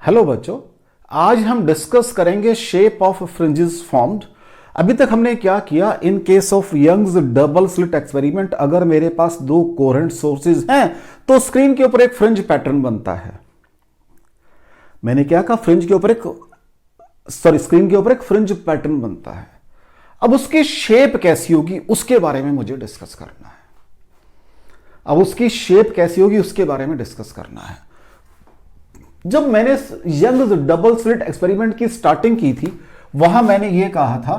Hello बच्चों, आज हम डिस्कस करेंगे शेप ऑफ फ्रिंजेस फॉर्म्ड। अभी तक हमने क्या किया, in case of Young's double slit experiment, अगर मेरे पास दो कोहेरेंट सोर्सेज हैं तो स्क्रीन के ऊपर एक फ्रिंज पैटर्न बनता है। मैंने क्या कहा, स्क्रीन के ऊपर एक फ्रिंज पैटर्न बनता है। अब उसकी शेप कैसी होगी उसके बारे में मुझे डिस्कस करना है। जब मैंने यंग्स डबल स्लिट एक्सपेरिमेंट की स्टार्टिंग की थी, वहां मैंने ये कहा था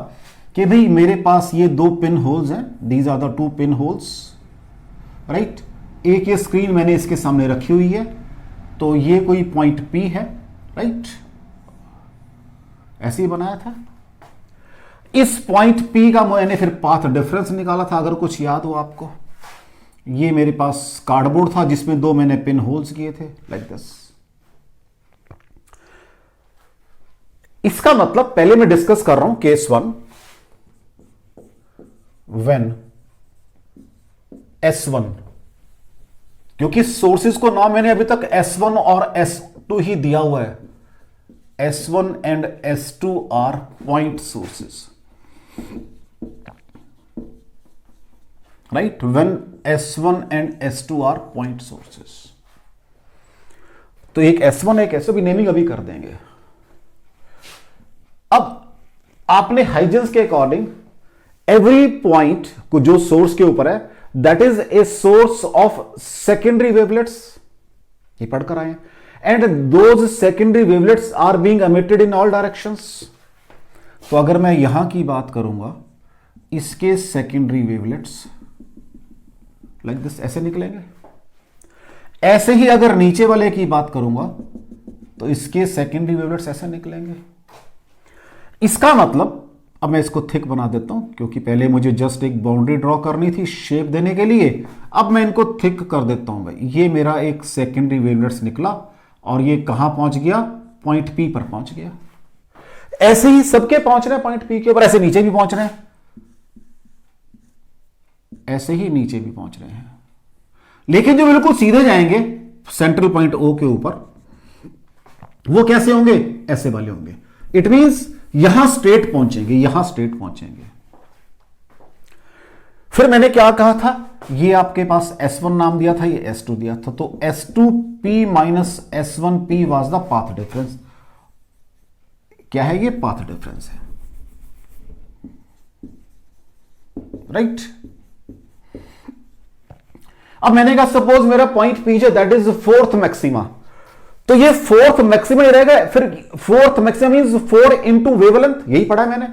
कि भाई मेरे पास ये दो पिन होल्स हैं, these are the two pin holes, right. एक ये स्क्रीन मैंने इसके सामने रखी हुई है, तो ये कोई पॉइंट P है, राइट। ऐसे ही बनाया था। इस पॉइंट P का मैंने फिर पाथ डिफरेंस निकाला था, अगर कुछ याद हो आपको। ये मेरे पास कार्डबोर्ड था जिसमें दो मैंने पिन होल्स किए थे, लाइक दिस। इसका मतलब पहले मैं डिस्कस कर रहा हूं केस 1, व्हेन S1, क्योंकि सोर्सेज को नाम मैंने अभी तक S1 और S2 ही दिया हुआ है। S1 and S2 are point sources, right. When S1 and S2 are point sources, तो एक S1 एक S2 भी नेमिंग अभी कर देंगे। अब आपने हाइजेंस के अकॉर्डिंग एवरी पॉइंट को जो सोर्स के ऊपर है, that is a source of secondary wavelets, ये पढ़कर आए। And those secondary wavelets are being emitted in all directions. तो अगर मैं यहां की बात करूंगा, इसके सेकेंडरी वेवलेट्स लाइक दिस ऐसे निकलेंगे। ऐसे ही अगर नीचे वाले की बात करूंगा तो इसके सेकेंडरी वेवलेट्स ऐसे निकलेंगे। इसका मतलब, अब मैं इसको थिक बना देता हूं क्योंकि पहले मुझे जस्ट एक बाउंड्री ड्रॉ करनी थी शेप देने के लिए। अब मैं इनको थिक कर देता हूं। भाई ये मेरा एक सेकेंडरी वेवलेट्स निकला और ये कहां पहुंच गया, पॉइंट P पर पहुंच गया। ऐसे ही सबके पहुंच रहे हैं पॉइंट P के ऊपर, ऐसे नीचे भी पहुंच रहे हैं, ऐसे ही नीचे भी पहुंच रहे हैं। लेकिन जो बिल्कुल सीधे जाएंगे सेंट्रल पॉइंट O के ऊपर, वो कैसे होंगे, ऐसे वाले होंगे। इट मींस यहां स्ट्रेट पहुंचेंगे, यहां स्ट्रेट पहुंचेंगे। फिर मैंने क्या कहा था, ये आपके पास S1 नाम दिया था, ये S2 दिया था, तो S2P minus S1P was the path difference. क्या है ये, पाथ डिफरेंस है, राइट। अब मैंने कहा सपोज मेरा पॉइंट P जो दैट इज फोर्थ मैक्सिमा, तो ये फोर्थ मैक्सिमा ही रहेगा। फिर fourth maxima means 4 into wavelength, यही पढ़ा है मैंने।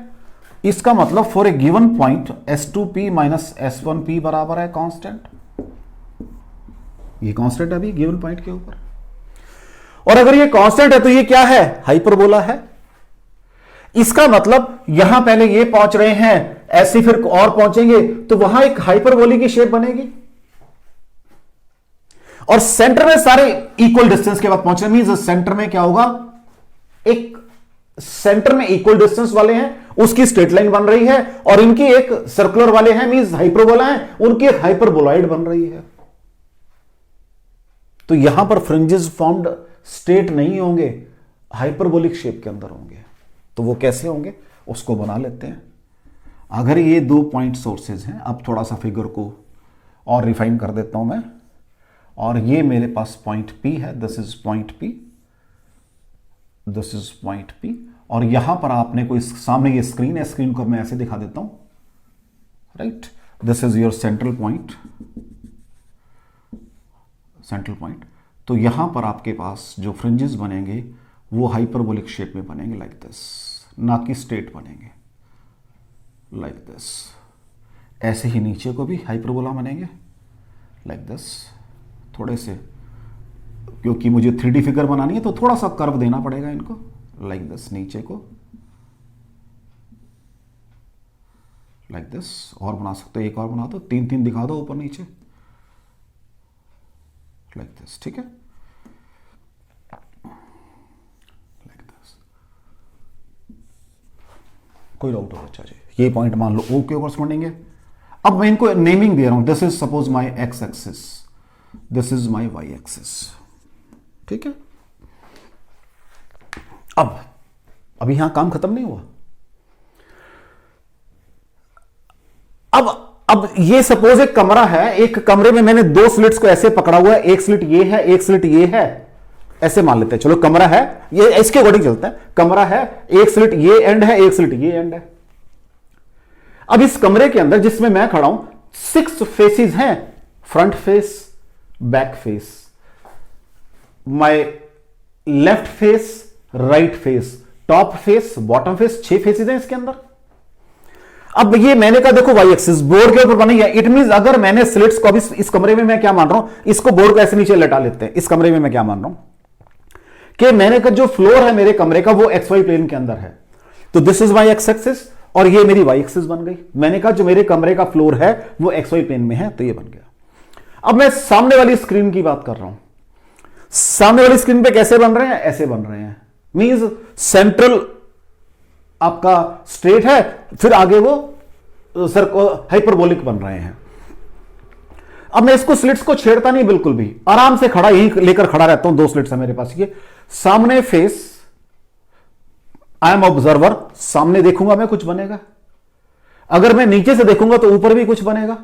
इसका मतलब for a given point S2P minus S1P बराबर है कांस्टेंट। ये कांस्टेंट है अभी गिवन पॉइंट के ऊपर, और अगर ये कांस्टेंट है तो ये क्या है, हाइपरबोला है। इसका मतलब यहां पहले ये पहुंच रहे हैं, ऐसे फिर और पहुंचेंगे तो वहां एक हाइपरबोली की शेप बनेगी। और सेंटर में सारे इक्वल डिस्टेंस के बाद पहुंचने मींस सेंटर में क्या होगा, एक सेंटर में इक्वल डिस्टेंस वाले हैं, उसकी स्ट्रेट लाइन बन रही है, और इनकी एक सर्कुलर वाले हैं मींस हाइपरबोला है, उनकी एक हाइपरबोलॉइड बन रही है। तो यहां पर फ्रिंजेस फॉर्म्ड स्ट्रेट नहीं होंगे, हाइपरबोलिक शेप के अंदर होंगे। तो वो कैसे होंगे उसको बना लेते हैं। अगर ये दो पॉइंट सोर्सेज हैं, अब थोड़ा सा फिगर को और रिफाइन कर देता हूं मैं, और ये मेरे पास पॉइंट P है, this is point P, this is point P, और यहां पर आपने कोई सामने ये स्क्रीन है, स्क्रीन को मैं ऐसे दिखा देता हूं, right. This is your central point, central point. तो यहां पर आपके पास जो फ्रिंजेस बनेंगे वो हाइपरबोलिक शेप में बनेंगे, लाइक दिस, ना कि स्ट्रेट बनेंगे, लाइक दिस। ऐसे ही नीचे को भी हाइपरबोला बनेंगे, लाइक दिस। थोड़े से, क्योंकि मुझे 3D फिगर बनानी है तो थोड़ा सा कर्व देना पड़ेगा इनको, लाइक दिस, नीचे को लाइक दिस। और बना सकते हो, एक और बना दो, 3-3 दिखा दो ऊपर नीचे, लाइक दिस, ठीक है, लाइक दिस। कोई डाउट हो बच्चा जी, ये पॉइंट मान लो O के ऊपर बनेंगे। अब मैं इनको नेमिंग दे रहा हूं, this is suppose my x axis, this is my y axis, ठीक है। अभी यहां काम खत्म नहीं हुआ। अब ये सपोज एक कमरा है, एक कमरे में मैंने दो स्लिट्स को ऐसे पकड़ा हुआ है, एक स्लिट ये है, एक स्लिट ये है, ऐसे मान लेते हैं। चलो कमरा है, ये इसके अकॉर्डिंग चलता है। कमरा है, एक स्लिट ये एंड है, एक स्लिट ये एंड है। अब इस कमरे के अंदर जिसमें मैं खड़ा हूं 6 फेसेस हैं, front face, back face, my left face, right face, top face, bottom face, 6 faces हैं इसके अंदर। अब ये मैंने कहा देखो वाई एक्सिस बोर्ड के ऊपर बनी है, इट मींस अगर मैंने स्लिट्स को अभी इस कमरे में मैं क्या मान रहा हूं, इसको बोर्ड को ऐसे नीचे लटा लेते हैं। इस कमरे में मैं क्या मान रहा हूं कि मैंने कहा जो फ्लोर है मेरे कमरे का वो एक्स वाई प्लेन के अंदर है, तो this is my x axis और ये मेरी वाई एक्सिस बन गई। मैंने कहा जो मेरे कमरे का फ्लोर है वो एक्स वाई प्लेन में है, तो ये बन गया। अब मैं सामने वाली स्क्रीन की बात कर रहा हूं। सामने वाली स्क्रीन पे कैसे बन रहे हैं, ऐसे बन रहे हैं। मींस सेंट्रल आपका स्ट्रेट है, फिर आगे वो हाइपरबोलिक बन रहे हैं। अब मैं इसको स्लिट्स को छेड़ता नहीं, बिल्कुल भी आराम से खड़ा यहीं लेकर खड़ा रहता हूं। 2 स्लिट्स है मेरे पास, ये सामने फेस, आई एम ऑब्जर्वर, सामने देखूंगा मैं कुछ बनेगा, अगर मैं नीचे से देखूंगा तो ऊपर भी कुछ बनेगा।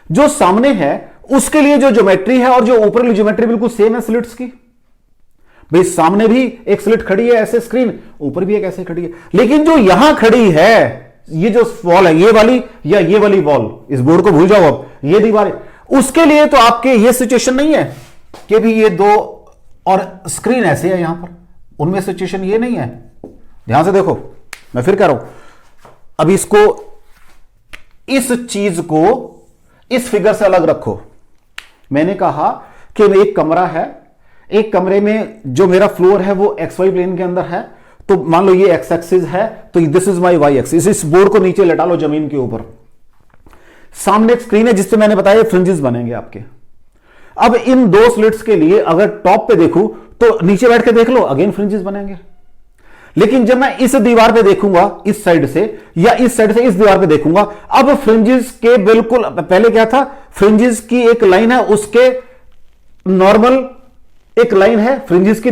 जो सामने है उसके लिए जो ज्योमेट्री है और जो ऊपर वाली ज्योमेट्री बिल्कुल सेम है स्लिट्स की। भाई सामने भी एक स्लिट खड़ी है ऐसे स्क्रीन, ऊपर भी एक ऐसे खड़ी है, लेकिन जो यहां खड़ी है ये जो वॉल है, ये वाली या ये वाली वॉल, इस बोर्ड को भूल जाओ, अब ये दीवार, उसके लिए तो आपके ये सिचुएशन नहीं है कि भी ये 2 और स्क्रीन ऐसे है यहां पर, उनमें सिचुएशन ये नहीं है। ध्यान से देखो, मैं फिर कह रहा हूं, अब इसको, इस चीज को इस फिगर से अलग रखो। मैंने कहा कि एक कमरा है, एक कमरे में जो मेरा फ्लोर है वो एक्स वाई प्लेन के अंदर है, तो मान लो ये एक्स एक्सिस है, तो this is my y axis. इस बोर्ड को नीचे लटा लो जमीन के ऊपर। सामने एक स्क्रीन है जिससे मैंने बताया फ्रिंजेस बनेंगे आपके। अब इन 2 स्लिट्स के लिए अगर टॉप पे देखूं तो नीचे बैठ के देख लो, अगेन फ्रिंजेस बनेंगे। लेकिन जब मैं इस दीवार पे देखूंगा इस साइड से, या इस साइड से इस दीवार पे देखूंगा, अब फ्रिंजेस के बिल्कुल पहले क्या था, फ्रिंजेस की एक लाइन है, उसके नॉर्मल एक लाइन है, फ्रिंजेस की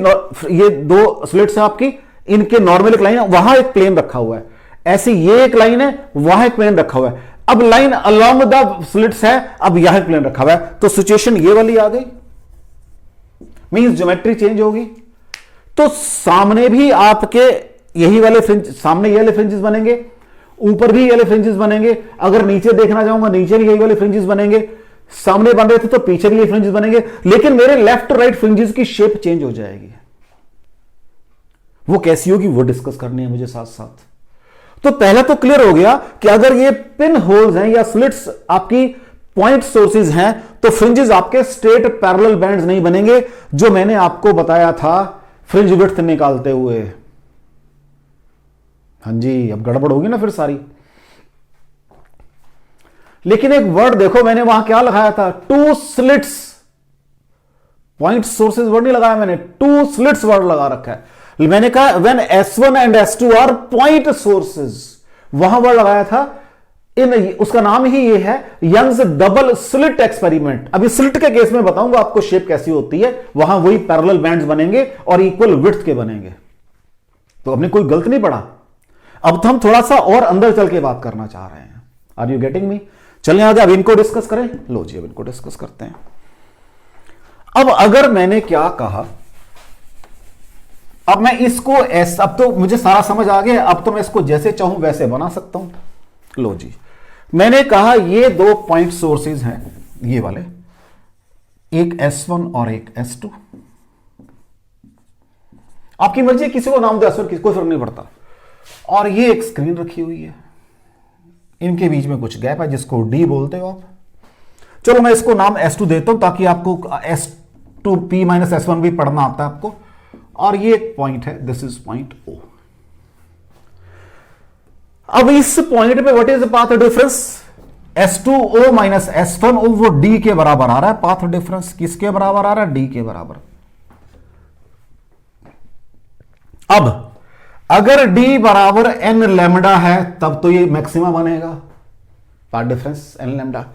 ये 2 स्लिट्स है आपकी, इनके नॉर्मल एक लाइन है, वहां एक प्लेन रखा हुआ है, ऐसे ये एक लाइन है, वहां एक प्लेन रखा हुआ है। अब लाइन अलोंग द स्लिट्स है, अब यहां एक प्लेन रखा हुआ है, तो सिचुएशन ये वाली आ गई, मींस ज्योमेट्री चेंज होगी। तो सामने भी आपके यही वाले फ्रिंज, सामने ये वाले फ्रिंजेस बनेंगे, ऊपर भी ये वाले फ्रिंजेस बनेंगे, अगर नीचे देखना चाहूंगा नीचे भी यही वाले फ्रिंजेस बनेंगे, सामने बन रहे थे तो पीछे के लिए फ्रिंजेस बनेंगे, लेकिन मेरे लेफ्ट राइट फ्रिंजेस की शेप चेंज हो जाएगी। वो कैसी होगी वो डिस्कस करनी है मुझे साथ साथ। तो पहला तो क्लियर हो गया कि अगर ये पिन होल्स हैं या स्लिट्स आपकी पॉइंट सोर्सेज हैं, तो फ्रिंजेस आपके स्ट्रेट पैरेलल बैंड्स नहीं बनेंगे, जो मैंने आपको बताया था फ्रिंज विड्थ निकालते हुए। हां जी, अब गड़बड़ होगी ना फिर सारी। लेकिन एक वर्ड देखो, मैंने वहां क्या लगाया था, 2 स्लिट्स, पॉइंट सोर्सेज वर्ड नहीं लगाया मैंने, 2 स्लिट्स वर्ड लगा रखा है। मैंने कहा when S1 and S2 are point sources, वहां वर्ड लगाया था इन, उसका नाम ही ये है यंग्स डबल स्लिट एक्सपेरिमेंट। अभी स्लिट के केस में बताऊंगा आपको शेप कैसी होती है, वहां वही पैरेलल बैंड्स बनेंगे और इक्वल विड्थ के बनेंगे। तो हमने कोई गलत नहीं पढ़ा। अब तो हम थोड़ा सा और अंदर चल के बात करना चाह रहे हैं। Are you getting me? चलिए आगे अब इनको डिस्कस करें। लो जी, अब इनको डिस्कस करते हैं। अब अगर मैंने क्या कहा, अब मैं इसको ऐसा, अब तो मुझे सारा समझ आ गया, अब तो मैं इसको जैसे चाहूं वैसे बना सकता हूं। लो जी, मैंने कहा ये 2 पॉइंट सोर्सेज हैं, ये वाले, एक S1 और एक S2। आपकी मर्जी, किसी को नाम दो S1, किसी को फर्क नहीं पड़ता। और ये एक स्क्रीन रखी हुई है, इनके बीच में कुछ गैप है जिसको D बोलते हो आप। चलो मैं इसको नाम S2 देता हूं ताकि आपको S2P - S1 भी पढ़ना आता है आपको। और ये एक पॉइंट है, दिस इज पॉइंट O। अब इस पॉइंट पे what is the path difference, S2O - S1O, वो D के बराबर आ रहा है। पाथ डिफरेंस किसके बराबर आ रहा है, D के बराबर। अब अगर D बराबर n लैम्डा है तब तो ये मैक्सिमा बनेगा, पाथ डिफरेंस n लैम्डा।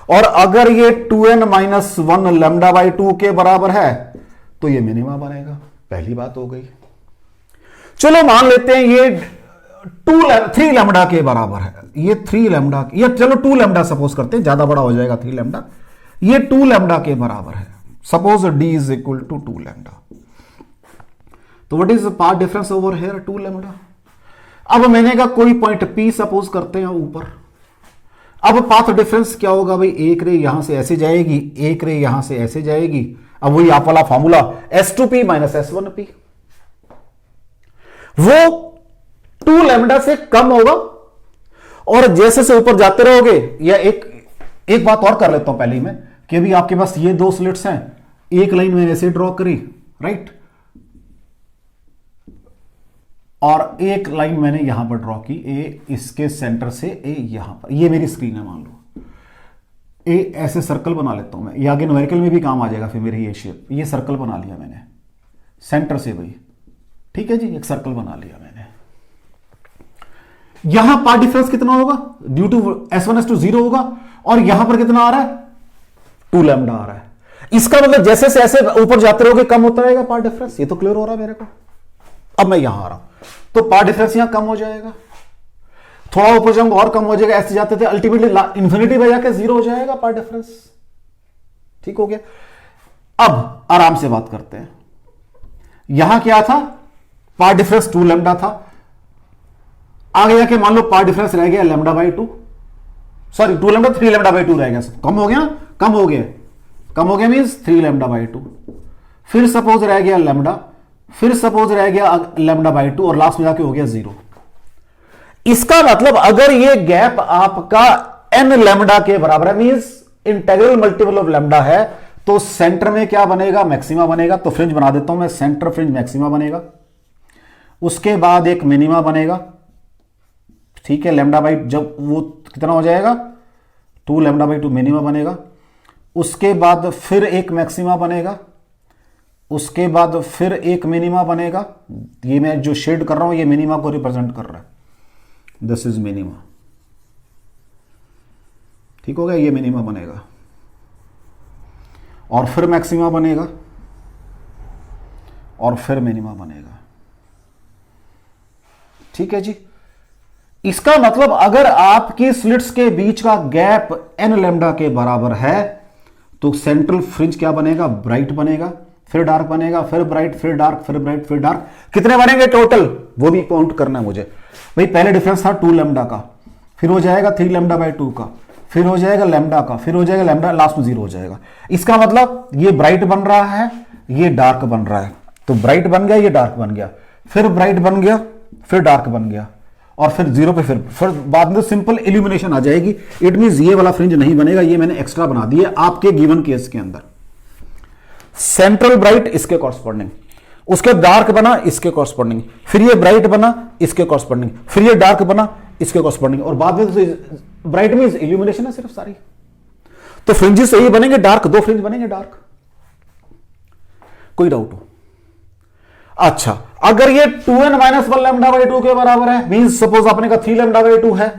और अगर ये 2n - 1 λ/2 के बराबर है तो ये मिनिमा बनेगा। पहली बात हो गई। चलो मान लेते हैं ये 3 लैम्डा के बराबर है, ये 3 लैम्डा, ये चलो 2 लैम्डा सपोज करते हैं, ज्यादा बड़ा हो जाएगा 3 लैम्डा, ये 2 लैम्डा के बराबर है, suppose d is equal to 2 lambda. तो what is the path difference over here 2 lambda. अब मैंने कहा कोई पॉइंट P सपोज करते हैं ऊपर, अब पाथ डिफरेंस क्या होगा भाई, एक रे यहां से ऐसे जाएगी, एक रे यहां से ऐसे जाएगी, अब वही आप वाला फॉर्मूला S2P माइनस S1P, वो 2 लैम्डा से कम होगा, और जैसे से ऊपर जाते रहोगे, या एक बात और कर लेता हूं पहले ही मैं, कि अभी आपके पास ये 2 स्लिट्स हैं, एक लाइन मैंने ऐसे ड्रॉ करी, राइट, और एक लाइन मैंने यहां पर ड्रॉ की, ए इसके सेंटर से ए यहां पर, ये मेरी स्क्रीन है मान लो, ए ऐसे सर्कल बना लेता हूं मैं, ये आगे न्यूमेरिकल में भी काम आ जाएगा फिर मेरी ये शेप, ये सर्कल बना लिया मैंने सेंटर से भाई, ठीक है जी, एक सर्कल बना लिया मैंने। यहां पाथ डिफरेंस कितना होगा, ड्यू टू S1 S2 0 होगा, और यहां पर कितना आ रहा है 2 लैम्डा आ रहा है, इसका मतलब जैसे से ऐसे ऊपर जाते रहोगे कम होता रहेगा पाथ डिफरेंस, ये तो क्लियर हो रहा है मेरे को। अब मैं यहां आ रहा हूं तो पाथ डिफरेंस यहां कम हो जाएगा, थोड़ा ऊपर जाऊंगा और कम हो जाएगा, ऐसे जाते थे अल्टीमेटली इंफिनिटी पे जाके 0 हो जाएगा पाथ डिफरेंस, ठीक हो गया। अब आराम से बात करते हैं, यहां क्या था, पाथ डिफरेंस 2 लैम्डा था, आगे जाके मान लो पाथ डिफरेंस रह गया lambda by 2, sorry 2 lambda 3 lambda by 2 रह गया, सब कम हो गया ना, कम हो गया मींस 3 लैम्डा बाई 2, फिर सपोज रह गया लैम्डा, फिर सपोज रह गया लैम्डा बाई 2, और लास्ट में जाके हो गया 0। इसका मतलब अगर ये गैप आपका n लैम्डा के बराबर है, means integral multiple of lambda है, तो सेंटर में क्या बनेगा, मैक्सिमा बनेगा। तो फ्रिंज बना देता हूं मैं, सेंटर फ्रिंज मैक्सिमा बनेगा, उसके बाद एक मिनिमा बनेगा, ठीक है, लैम्डा बाई जब वो कितना हो जाएगा 2 लैम्डा बाई 2 मिनिमा बनेगा, उसके बाद फिर एक मैक्सिमा बनेगा, उसके बाद फिर एक मिनिमा बनेगा, ये मैं जो शेड कर रहा हूं ये मिनिमा को रिप्रेजेंट कर रहा है, दिस इज मिनिमा, ठीक हो गया, ये मिनिमा बनेगा, और फिर मैक्सिमा बनेगा, और फिर मिनिमा बनेगा, ठीक है जी। इसका मतलब अगर आपकी स्लिट्स के बीच का गैप n लैम्डा के बराबर है, तो सेंट्रल फ्रिंज क्या बनेगा, ब्राइट बनेगा, फिर डार्क बनेगा, फिर ब्राइट, फिर डार्क, फिर ब्राइट, फिर डार्क, कितने बनेंगे टोटल वो भी काउंट करना है मुझे भाई। पहले डिफरेंस था 2 लैम्डा का, फिर हो जाएगा 3 लैम्डा बाई 2 का, फिर हो जाएगा लैम्डा का, फिर हो जाएगा लैम्डा, लास्ट में 0 हो जाएगा। इसका मतलब ये ब्राइट बन रहा है, ये डार्क बन रहा है, तो ब्राइट बन गया, ये डार्क बन गया, फिर ब्राइट बन गया, फिर डार्क बन गया, और फिर 0 पे फिर बाद में सिंपल इल्यूमिनेशन आ जाएगी। इट मींस ये वाला फ्रिंज नहीं बनेगा, ये मैंने एक्स्ट्रा बना दिया आपके गिवन केस के अंदर। सेंट्रल ब्राइट इसके कॉरस्पॉन्डिंग, उसके डार्क बना इसके कॉरस्पॉन्डिंग, फिर ये ब्राइट बना इसके कॉरस्पॉन्डिंग, फिर ये डार्क बना इसके कॉरस्पॉन्डिंग, और बाद में ब्राइट मींस इल्यूमिनेशन है सिर्फ सारी। तो फ्रिंजेस यही बनेंगे डार्क, 2 फ्रिंज बनेंगे डार्क, कोई डाउट हो? अच्छा, अगर ये 2n माइनस 1 लैम्डा बाई 2 के बराबर है, मींस सपोज आपने कहा 3 लैम्डा बाई 2 है,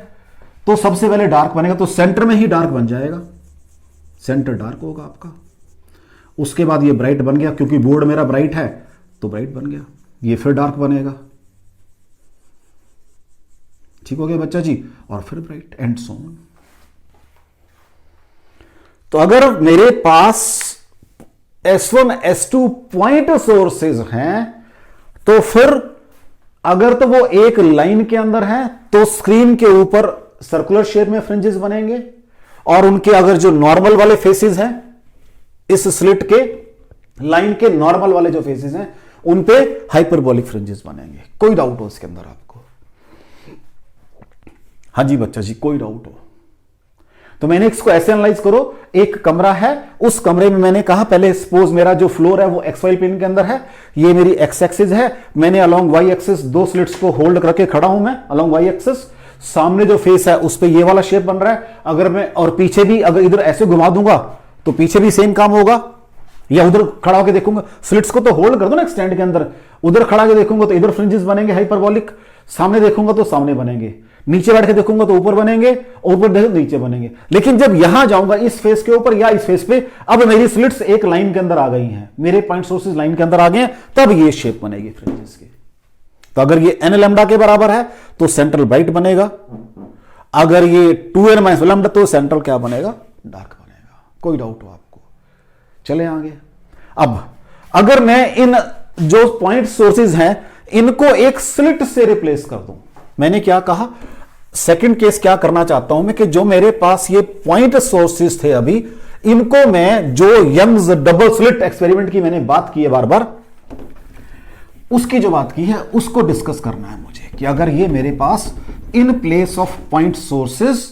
तो सबसे पहले डार्क बनेगा, तो सेंटर में ही डार्क बन जाएगा, सेंटर डार्क होगा आपका। उसके बाद ये ब्राइट बन गया, क्योंकि बोर्ड मेरा ब्राइट है तो ब्राइट बन गया, ये फिर डार्क बनेगा, ठीक हो गया बच्चा जी, और फिर ब्राइट एंड सो ऑन। तो अगर मेरे पास S1 S2 पॉइंट सोर्सेज हैं, तो फिर अगर तो वो एक लाइन के अंदर है, तो स्क्रीन के ऊपर सर्कुलर शेप में फ्रिंजेस बनेंगे, और उनके अगर जो नॉर्मल वाले फेसेस हैं, इस स्लिट के लाइन के नॉर्मल वाले जो फेसेस हैं, उन पे हाइपरबोलिक फ्रिंजेस बनेंगे। कोई डाउट हो इसके अंदर आपको? हाँ जी बच्चा जी, कोई डाउट हो? तो मैंने इसको ऐसे एनालाइज करो, एक कमरा है, उस कमरे में मैंने कहा पहले सपोज मेरा जो फ्लोर है वो XY प्लेन के अंदर है, ये मेरी X एक्सिस है, मैंने अलोंग Y एक्सिस 2 स्लिट्स को होल्ड करके खड़ा हूं मैं अलोंग Y एक्सिस, सामने जो फेस है उस पे ये वाला शेप बन रहा है, अगर मैं और पीछे भी अगर इधर ऐसे घुमा दूंगा तो पीछे भी सेम काम होगा, या उधर खड़ा होकर देखूंगा, स्लिट्स को तो होल्ड कर दो ना एक स्टैंड के अंदर, उधर खड़ा के देखूंगा तो इधर फ्रिंजेस बनेंगे हाइपरबोलिक, सामने देखूंगा तो सामने बनेंगे, नीचे बैठ के देखूंगा तो ऊपर बनेंगे, ऊपर देखो नीचे बनेंगे। लेकिन जब यहां जाऊंगा इस फेस के ऊपर या इस फेस पे, अब मेरी स्लिट्स एक लाइन के अंदर आ गई हैं, मेरे पॉइंट सोर्सेज लाइन के अंदर आ गए हैं, तब ये शेप बनेगी फ्रिंजेस की। तो अगर ये n लैम्डा के बराबर है तो सेंट्रल ब्राइट बनेगा, अगर ये 2n माइनस लैम्डा तो सेंट्रल क्या बनेगा, डार्क बनेगा। कोई डाउट हो आपको? चले आगे। अब अगर मैं इन जो पॉइंट सोर्सेज हैं इनको एक स्लिट से रिप्लेस कर दूं, मैंने क्या कहा, सेकंड केस क्या करना चाहता हूं मैं कि जो मेरे पास ये पॉइंट सोर्सेज थे अभी, इनको मैं जो यंग्स डबल स्लिट एक्सपेरिमेंट की मैंने बात की है बार बार, उसकी जो बात की है उसको डिस्कस करना है मुझे कि अगर ये मेरे पास in place of point sources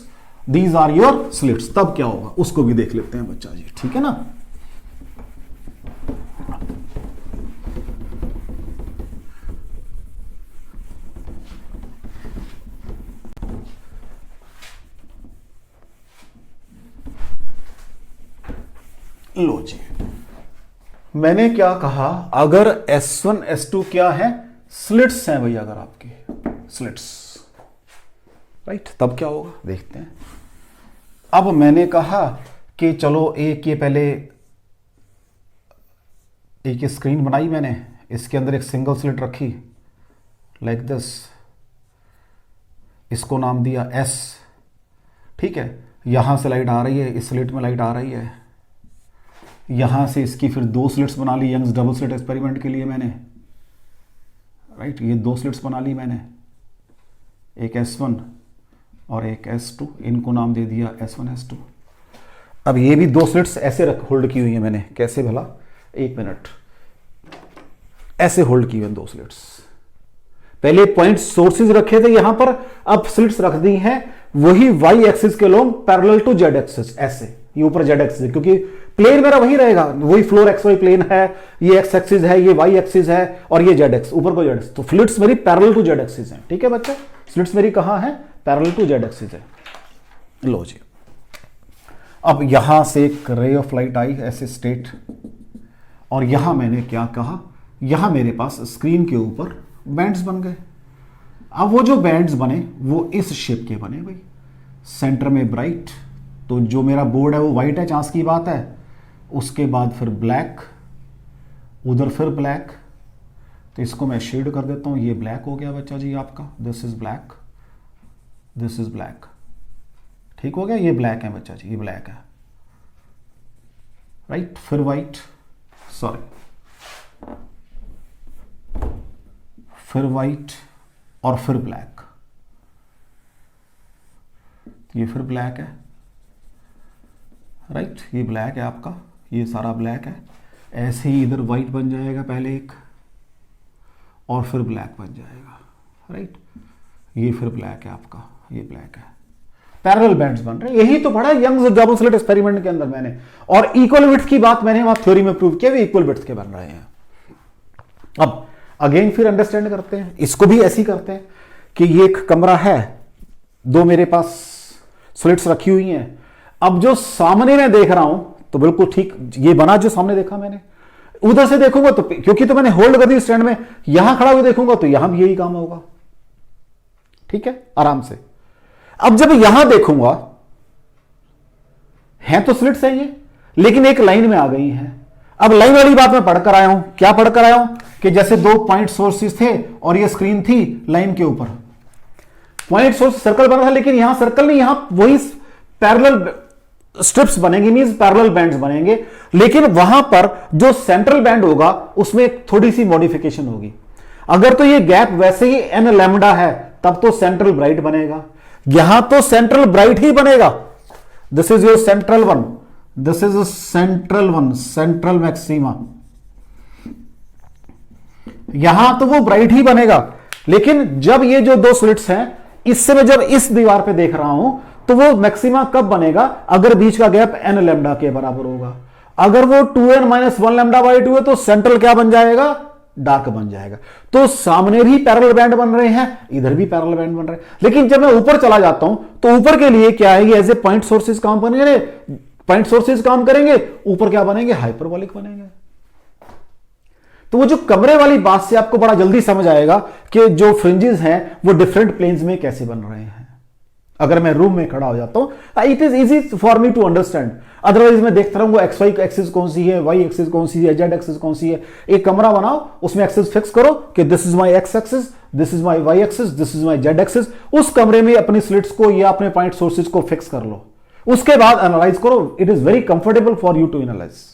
these are your slits, तब क्या होगा उसको भी देख लेते हैं बच्चा जी, ठीक है ना। लो जी, मैंने क्या कहा, अगर S1 S2 क्या है, स्लिट्स हैं भैया, अगर आपकी स्लिट्स, राइट, तब क्या होगा देखते हैं। अब मैंने कहा कि चलो एक ये पहले एक स्क्रीन बनाई मैंने, इसके अंदर एक सिंगल स्लिट रखी लाइक दिस, इसको नाम दिया S, ठीक है। यहां से लाइट आ रही है, इस स्लिट में लाइट आ रही है, यहां से इसकी फिर दो स्लिट्स बना ली यंग्स डबल स्लिट एक्सपेरिमेंट के लिए मैंने, राइट, ये दो स्लिट्स बना ली मैंने, एक S1 और एक S2, इनको नाम दे दिया S1 S2। अब ये भी दो स्लिट्स ऐसे होल्ड की हुई है मैंने, कैसे भला, एक मिनट, ऐसे होल्ड की हुई दो स्लिट्स, पहले पॉइंट सोर्सेज रखे थे यहां पर, अब स्लिट्स रख दी हैं वही y एक्सिस के लोग पैरेलल टू z एक्सिस, ऐसे, ये ऊपर z एक्सिस है क्योंकि प्लेन मेरा वही रहेगा, वही फ्लोर एक्स वाई प्लेन है, ये x एक्सिस है, ये y एक्सिस है और ये z एक्सिस, ऊपर को z एक्सिस, तो स्लिट्स मेरी पैरेलल टू z एक्सिस है, ठीक है बच्चे, स्लिट्स मेरी कहां है, पैरेलल टू z एक्सिस है। लो जी, अब यहां से एक रे ऑफ लाइट आई ऐसे स्ट्रेट, और यहां मैंने क्या कहा, यहां मेरे पास स्क्रीन के ऊपर बैंड्स बन गए। अब वो जो बैंड्स बने वो इस शेप के बने भाई, सेंटर में ब्राइट, तो जो मेरा बोर्ड है वो व्हाइट है, चांस की बात है, उसके बाद फिर ब्लैक, उधर फिर ब्लैक, तो इसको मैं शेड कर देता हूं, ये ब्लैक हो गया बच्चा जी आपका, this is black, this is black, ठीक हो गया, ये ब्लैक है बच्चा जी, ये ब्लैक है, राइट, फिर व्हाइट, सॉरी, फिर व्हाइट और फिर ब्लैक, ये फिर ब्लैक है, राइट, ये ब्लैक है आपका, ये सारा ब्लैक है, ऐसे ही इधर व्हाइट बन जाएगा पहले एक, और फिर ब्लैक बन जाएगा, राइट, ये फिर ब्लैक है आपका, ये ब्लैक है, पैरेलल बैंड्स बन रहे हैं। यही तो पढ़ा यंग्स डबल स्लिट एक्सपेरिमेंट के अंदर मैंने, और इक्वल विड्थ की बात मैंने वहां थ्योरी में प्रूव किया, भी इक्वल विड्थ के बन रहे हैं। अब अगेन फिर अंडरस्टैंड करते हैं, इसको भी ऐसे ही करते हैं कि ये एक कमरा है, दो मेरे पास स्लिट्स रखी हुई हैं, अब जो सामने मैं देख रहा हूं तो बिल्कुल ठीक ये बना जो सामने देखा मैंने, उधर से देखूंगा तो क्योंकि तो मैंने होल्ड कर दी स्टैंड में, यहां खड़ा हुआ देखूंगा तो यहां भी यही काम होगा, ठीक है, आराम से। अब जब यहां देखूंगा, हैं तो स्लिट्स है ये, लेकिन एक लाइन में आ गई है। अब लाइन वाली बात मैं पढ़कर आया हूं, क्या पढ़कर आया हूं कि जैसे दो पॉइंट सोर्सेस थे और ये स्क्रीन थी लाइन के ऊपर, पॉइंट सोर्स सर्कल बना था, लेकिन यहां सर्कल नहीं, यहां वही पैरेलल स्ट्रिप्स बनेंगे, मींस पैरेलल बैंड्स बनेंगे, लेकिन वहां पर जो सेंट्रल बैंड होगा उसमें थोड़ी सी मॉडिफिकेशन होगी। अगर तो ये गैप वैसे ही n लैम्डा है तब तो सेंट्रल ब्राइट बनेगा, यहां तो सेंट्रल ब्राइट ही बनेगा, this is your central one, this is central one, central maxima, यहां तो वो ब्राइट ही बनेगा। लेकिन जब ये जो दो स्लिट्स हैं, इससे मैं जब इस दीवार पे देख रहा हूं तो वो मैक्सिमा कब बनेगा, अगर बीच का गैप n लैम्डा के बराबर होगा। अगर वो 2n माइनस 1 लैम्डा बाई 2 है तो सेंट्रल क्या बन जाएगा, डार्क बन जाएगा। तो सामने भी पैरेलल बैंड बन रहे हैं, इधर भी पैरेलल बैंड बन रहे हैं, लेकिन जब मैं ऊपर चला जाता हूं तो ऊपर के लिए क्या है, एज ए पॉइंट सोर्सेज काम बनेंगे, पॉइंट सोर्सेज काम करेंगे, ऊपर क्या बनेंगे, हाइपरबोलिक बनेंगे। तो वो जो कमरे वाली बात से आपको बड़ा जल्दी समझ आएगा कि जो फ्रिंजेस हैं वो डिफरेंट प्लेन्स में कैसे बन रहे हैं। अगर मैं रूम में खड़ा हो जाता हूं, it is easy for me to understand. Otherwise मैं देखता रहूंगा एक्स वाई एक्सिस कौन सी है, वाई एक्सिस कौन सी है, जेड एक्सिस कौन सी है। एक कमरा बनाओ, उसमें एक्सिस फिक्स करो कि this is my x axis, this is my y axis, this is my z axis. उस कमरे में अपनी स्लिट्स को या अपने पॉइंट सोर्सेज को फिक्स कर लो, उसके बाद एनालाइज करो। It is very comfortable for you to analyse.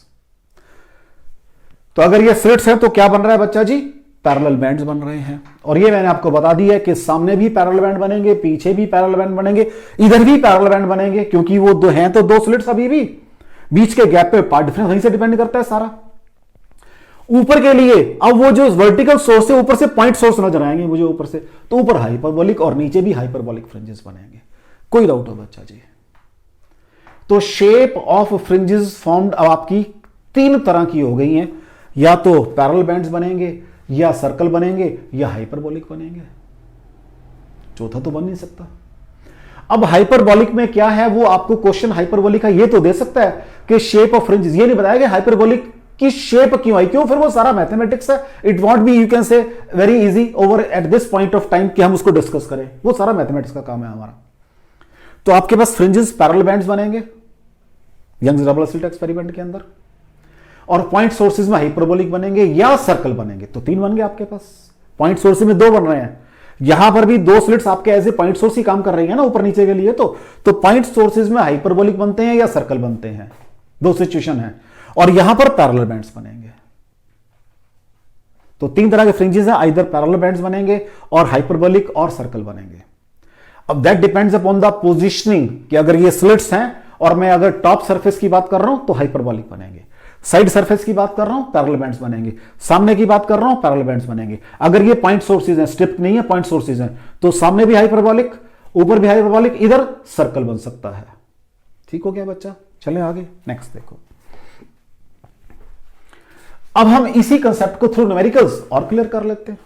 तो अगर ये स्लिट्स है तो क्या बन रहा है बच्चा जी? पैरेलल बैंड्स बन रहे हैं। और ये मैंने आपको बता दिया है कि सामने भी पैरेलल बैंड बनेंगे, पीछे भी पैरेलल बैंड बनेंगे, इधर भी पैरेलल बैंड बनेंगे, क्योंकि वो दो हैं तो दो स्लिट्स अभी भी, बीच के गैप पे पार्ट डिफरेंस वहीं से डिपेंड करता है सारा। ऊपर के लिए अब वो जो वर्टिकल सोर्स है, ऊपर से पॉइंट सोर्स नजर आएंगे मुझे ऊपर से, तो ऊपर हाइपरबोलिक और नीचे भी हाइपरबोलिक फ्रिंजेस बनेंगे। कोई डाउट हो बच्चा जी? तो शेप ऑफ फ्रिंजेस फॉर्म्ड अब आपकी तीन तरह की हो गई हैं, या तो पैरेलल बैंड्स बनेंगे, या सर्कल बनेंगे, या हाइपरबोलिक बनेंगे। चौथा तो बन नहीं सकता। अब हाइपरबोलिक में क्या है, वो आपको क्वेश्चन हाइपरबोलिक का ये तो दे सकता है कि शेप ऑफ फ्रिंजेस, ये नहीं बताया कि हाइपरबोलिक की शेप क्यों आई, क्यों? फिर वो सारा मैथमेटिक्स है। It won't be, you can say very easy over at this point of time कि हम उसको डिस्कस करें, वो सारा मैथमेटिक्स का काम है हमारा। तो आपके पास फ्रिंजेस पैरेलल बैंड्स बनेंगे यंग्स डबल स्लिट एक्सपेरिमेंट के अंदर, और पॉइंट सोर्सेज में हाइपरबोलिक बनेंगे या सर्कल बनेंगे। तो तीन बन गए आपके पास। पॉइंट सोर्सेज में दो बन रहे हैं, यहां पर भी दो स्लिट्स आपके एज ए पॉइंट सोर्स ही काम कर रही है ना ऊपर नीचे के लिए। तो पॉइंट सोर्सेज में हाइपरबोलिक बनते हैं या सर्कल बनते हैं, दो सिचुएशन है। और यहां पर पैरेलल बैंड्स बनेंगे। तो तीन तरह के फ्रिंजेस हैं, आइदर पैरेलल बैंड्स बनेंगे और हाइपरबोलिक और सर्कल बनेंगे। अब that depends upon the positioning, कि अगर ये स्लिट्स हैं और मैं अगर टॉप सरफेस की बात कर रहा हूं तो हाइपरबोलिक बनेंगे, साइड सरफेस की बात कर रहा हूं पैरेलल बैंड्स बनेंगे, सामने की बात कर रहा हूं पैरेलल बैंड्स बनेंगे। अगर ये पॉइंट सोर्सेज हैं, स्ट्रिप नहीं है, पॉइंट सोर्सेज हैं, तो सामने भी हाइपरबोलिक, ऊपर भी हाइपरबोलिक, इधर सर्कल बन सकता है। ठीक हो गया बच्चा? चलें आगे, नेक्स्ट देखो। अब हम इसी कंसेप्ट को थ्रू न्यूमेरिकल्स और क्लियर कर लेते हैं।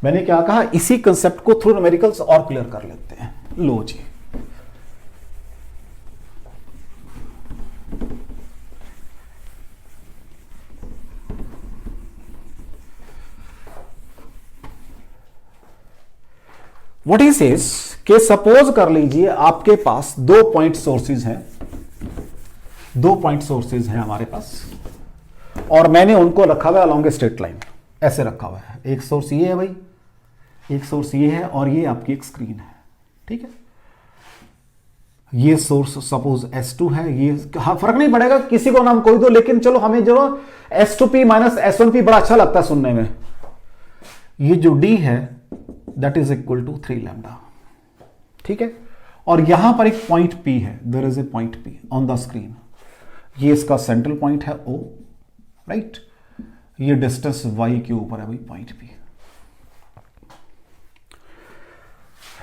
मैंने क्या कहा, इसी कंसेप्ट को थ्रू न्यूमेरिकल्स और क्लियर कर लेते हैं। लो जी, व्हाट ही सेज कि सपोज कर लीजिए आपके पास दो पॉइंट सोर्सेज हैं, दो पॉइंट सोर्सेज हैं हमारे पास, और मैंने उनको रखा हुआ है अलोंग ए स्ट्रेट लाइन, ऐसे रखा हुआ है। एक सोर्स ये है भाई, एक सोर्स ये है, और ये आपकी एक स्क्रीन है। ठीक है, ये सोर्स सपोज S2 है, ये हाँ, फर्क नहीं पड़ेगा, किसी को नाम कोई दो, लेकिन चलो हमें जो S2P माइनस S1P बड़ा अच्छा लगता है सुनने में। ये जो D है that is equal to 3 lambda. ठीक है, और यहां पर एक पॉइंट P है, there is a point P on the screen. ये इसका सेंट्रल पॉइंट है O, राइट। ये डिस्टेंस Y के ऊपर है भाई point P।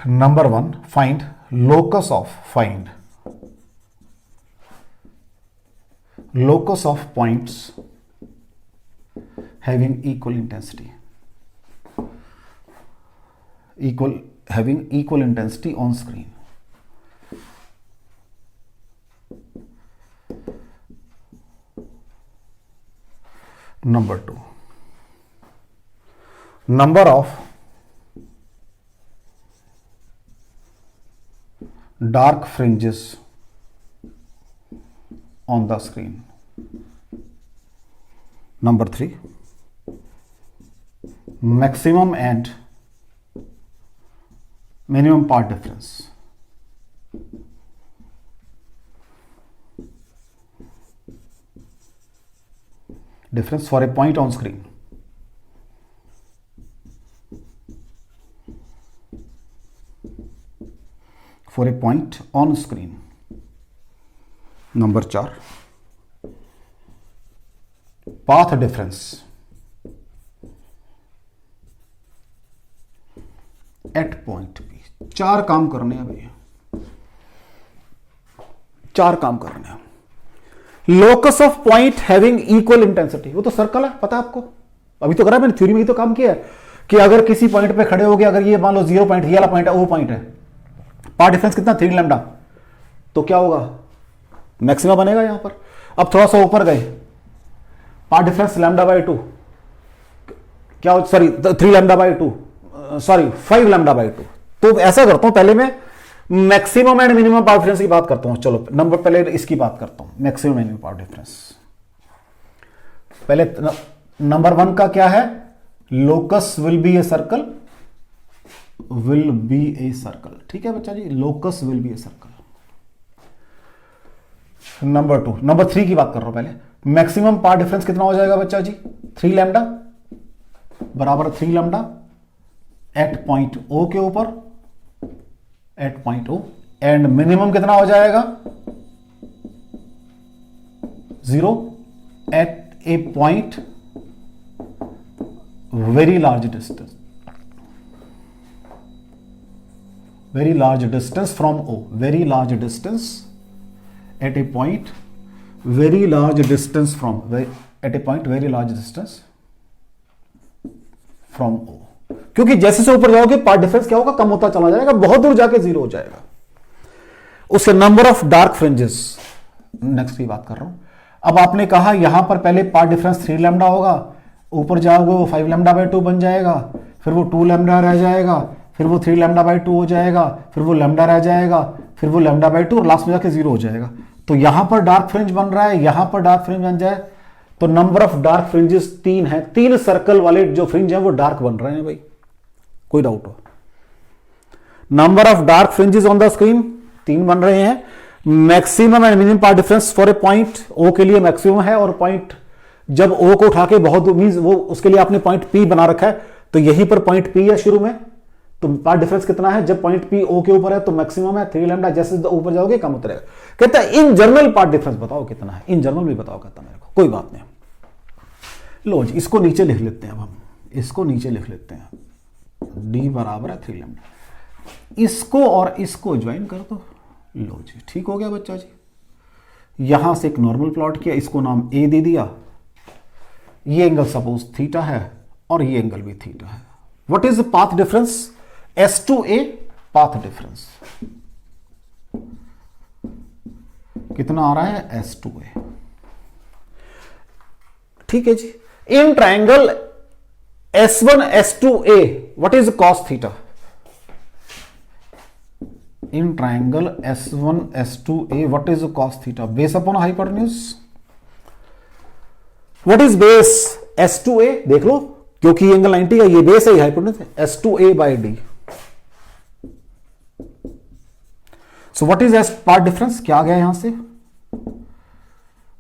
Number 1, find locus of points having equal intensity, having equal intensity on screen. Number 2, number of dark fringes on the screen. Number 3, maximum and minimum part difference. Difference for a point on screen. For a point on screen. Number 4, path difference at point P. 4 काम करने हैं भैया, 4 काम करने हैं। Locus of point having equal intensity, वो तो circle है, पता है आपको, अभी तो करा मैंने, थ्योरी में ही तो काम किया है कि अगर किसी पॉइंट पे खड़े हो गए, अगर ये मान लो 0 पॉइंट, ये वाला पॉइंट है, वो पॉइंट है, पाथ डिफरेंस कितना 3 लैम्डा, तो क्या होगा मैक्सिमा बनेगा यहां पर। अब थोड़ा सा ऊपर गए, पाथ डिफरेंस लैम्डा बाई 2 क्या, sorry 3 lambda by 2, sorry 5 lambda by 2। तो ऐसा करता हूं, पहले मैं maximum and minimum path difference की बात करता हूं। चलो नंबर पहले इसकी बात करता हूं, मैक्सिमम मिनिमम पाथ डिफरेंस। पहले नंबर 1 का क्या है, locus will be a circle, will be a circle, ठीक है बच्चा जी, locus will be a circle. Number 2, number 3 की बात कर रहा हूं पहले, मैक्सिमम पाथ डिफरेंस कितना हो जाएगा बच्चा जी, 3 लैम्डा बराबर 3 लैम्डा एट पॉइंट ओ के ऊपर, at point O, and minimum कितना हो जाएगा 0 at a point very large distance, very large distance from O, very large distance at a point, very large distance from, at a point very large distance from O। क्योंकि जैसे से ऊपर जाओगे path difference क्या होगा, कम होता चला जाएगा, बहुत दूर जाके 0 हो जाएगा। उसके number of dark fringes, next की बात कर रहा हूं। अब आपने कहा यहां पर पहले पाथ डिफरेंस 3 लैम्डा होगा, ऊपर जाओगे वो 5 लैम्डा बाई 2 बन जाएगा, फिर वो 2 लैम्डा रह जाएगा, फिर वो 3 लैम्डा बाई 2 हो जाएगा, फिर वो लैम्डा रह जाएगा, फिर वो लैम्डा बाई 2 और लास्ट में जाके 0 हो जाएगा। तो यहां पर डार्क फ्रिंज बन रहा है, यहां पर डार्क फ्रिंज बन जाए, तो नंबर ऑफ डार्क फ्रिंजेस 3 है, 3 सर्कल वाले जो फ्रिंज है वो डार्क बन रहे हैं भाई, कोई डाउट हो। Number of dark fringes on the screen 3 बन रहे हैं। Maximum and minimum path difference for a point ओ के लिए मैक्सिमम है, और पॉइंट जब ओ को उठा के बहुत मींस वो उसके लिए आपने पॉइंट पी बना रखा है, तो यहीं पर पॉइंट पी है शुरू में, तो पाथ डिफरेंस कितना है, जब पॉइंट पी ओ के ऊपर है तो मैक्सिमम है 3 लैम्डा, जैसे ऊपर जाओगे कम उतरेगा। कहता है इन जनरल पाथ डिफरेंस बताओ कितना है, इन जनरल भी बताओ, कहता मेरे को कोई बात नहीं। लो जी इसको नीचे लिख लेते हैं, अब हम इसको नीचे लिख लेते हैं, डी बराबर है 3 लैम्डा, इसको और इसको ज्वाइन कर दो, लो जी ठीक हो गया बच्चा जी। यहां से एक नॉर्मल प्लॉट किया, इसको नाम ए दे दिया, ये एंगल सपोज थीटा है और ये एंगल भी थीटा है। What is path difference, S two A path difference कितना आ रहा है, एस टू ए, ठीक है जी। In triangle S1 S2A what is cos theta, in triangle S1 S2A what is cos theta, base upon hypotenuse, what is base S2A, देख लो क्योंकि angle 90 का ये बेस है, हाइपोटेन्यूज है, S2A by D। So what is S path difference, क्या आ गया यहां से,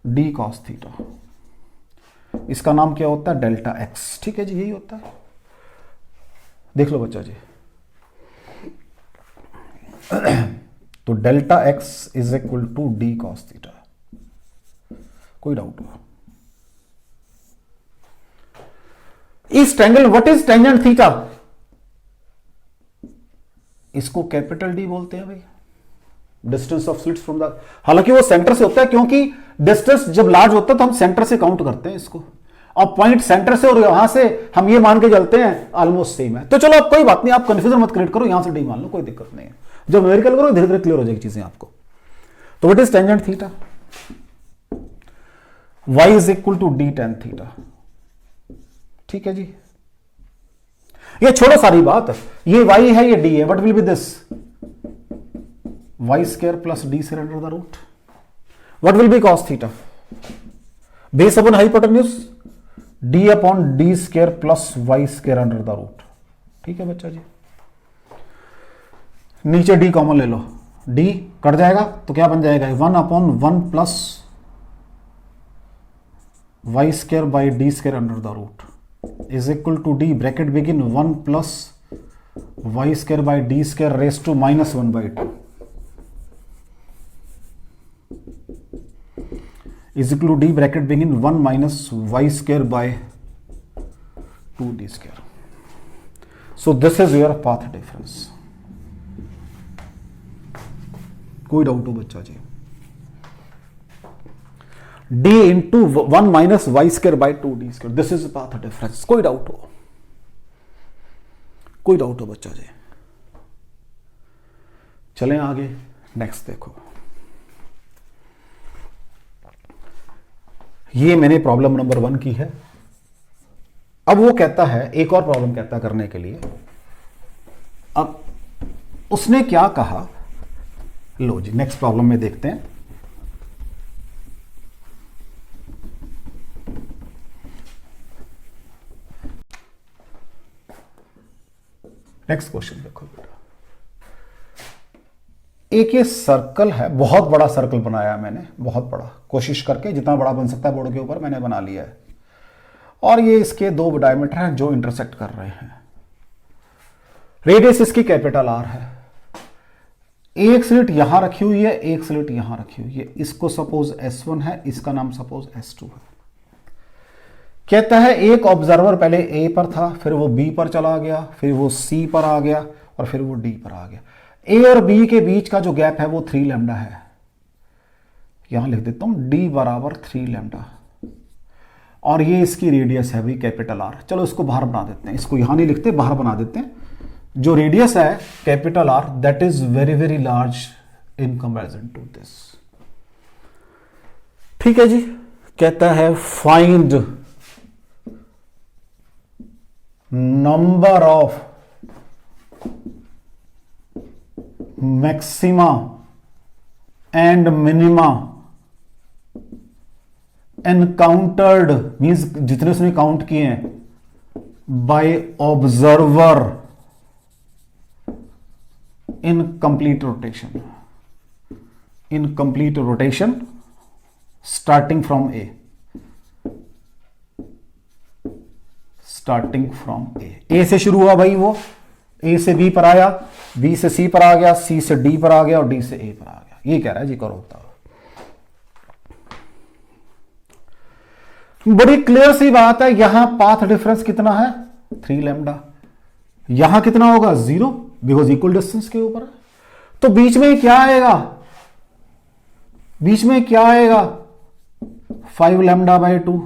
D cos theta, इसका नाम क्या होता है, डेल्टा एक्स, ठीक है जी यही होता है, देख लो बच्चा जी। तो delta x is equal to d cos theta, कोई डाउट हो। इस triangle what is tangent theta, इसको कैपिटल डी बोलते हैं भाई, distance of slits from the, हालांकि वो सेंटर से होता है, क्योंकि डिस्टेंस जब लार्ज होता है तो हम सेंटर से काउंट करते हैं इसको, अब पॉइंट सेंटर से और यहां से हम ये मान के चलते हैं ऑलमोस्ट सेम है। तो चलो अब कोई बात नहीं, आप कंफ्यूजन मत क्रिएट करो, यहां से डी मान लो, कोई दिक्कत नहीं है, जब न्यूमेरिकल करो धीरे धीरे क्लियर हो जाएगी चीजें आपको। तो what is tangent theta, y is equal to d tan theta, ठीक है जी। ये छोड़ो सारी बात, ये y है ये d है, what will be this, y square plus D square under the root, what will be cos theta, base upon hypotenuse d upon D square plus Y square under the root, ठीक है बच्चा जी। नीचे d common ले लो, d cut जाएगा तो क्या बन जाएगा, 1 upon 1 plus Y square by D square under the root is equal to d bracket begin 1 plus Y square by D square raise to -1/2 is equal to d bracket begin 1 minus y square by 2d square. So this is your path difference. कोई doubt हो बच्चा जी, d into 1 minus y square by 2d square, this is path difference, कोई doubt हो, कोई doubt हो बच्चा जी। चलें आगे, नेक्स्ट देखो। ये मैंने प्रॉब्लम नंबर 1 की है। अब वो कहता है, एक और प्रॉब्लम कहता है करने के लिए। अब उसने क्या कहा, लो जी नेक्स्ट प्रॉब्लम में देखते हैं। नेक्स्ट क्वेश्चन देखो बेटा। एक ये सर्कल है, बहुत बड़ा सर्कल बनाया मैंने, बहुत बड़ा, कोशिश करके जितना बड़ा बन सकता है बोर्ड के ऊपर मैंने बना लिया है। और ये इसके 2 डायमीटर हैं जो इंटरसेक्ट कर रहे हैं। रेडियस इसकी कैपिटल आर है। एक स्लिट यहां रखी हुई है, एक स्लिट यहां रखी हुई है। इसको सपोज S1 है, इसका नाम सपोज S2 है। कहता है एक ऑब्जर्वर पहले ए पर था, फिर वो बी पर चला गया, फिर वो सी पर आ गया और फिर वो डी पर आ गया। ए और बी के बीच का जो गैप है वो 3 लैम्डा है। यहां लिख देता हूं d बराबर 3 लैम्डा। और ये इसकी रेडियस है भाई कैपिटल आर। चलो इसको बाहर बना देते हैं, इसको यहां नहीं लिखते, बाहर बना देते हैं। जो रेडियस है capital R that is very very large in comparison to this. ठीक है जी। कहता है find number of maxima and minima encountered, means जितने उसने काउंट किए हैं, by observer in complete rotation, in complete rotation starting from A, starting from A से शुरू हुआ भाई, वो ए से बी पर आया, बी से सी पर आ गया, सी से डी पर आ गया और डी से ए पर आ गया। ये कह रहा है जी, करो होता है। बड़ी क्लियर सी बात है। यहां पाथ डिफरेंस कितना है 3 लैम्डा, यहां कितना होगा 0 बिकॉज इक्वल डिस्टेंस के ऊपर है। तो बीच में क्या आएगा, बीच में क्या आएगा 5 lambda by 2,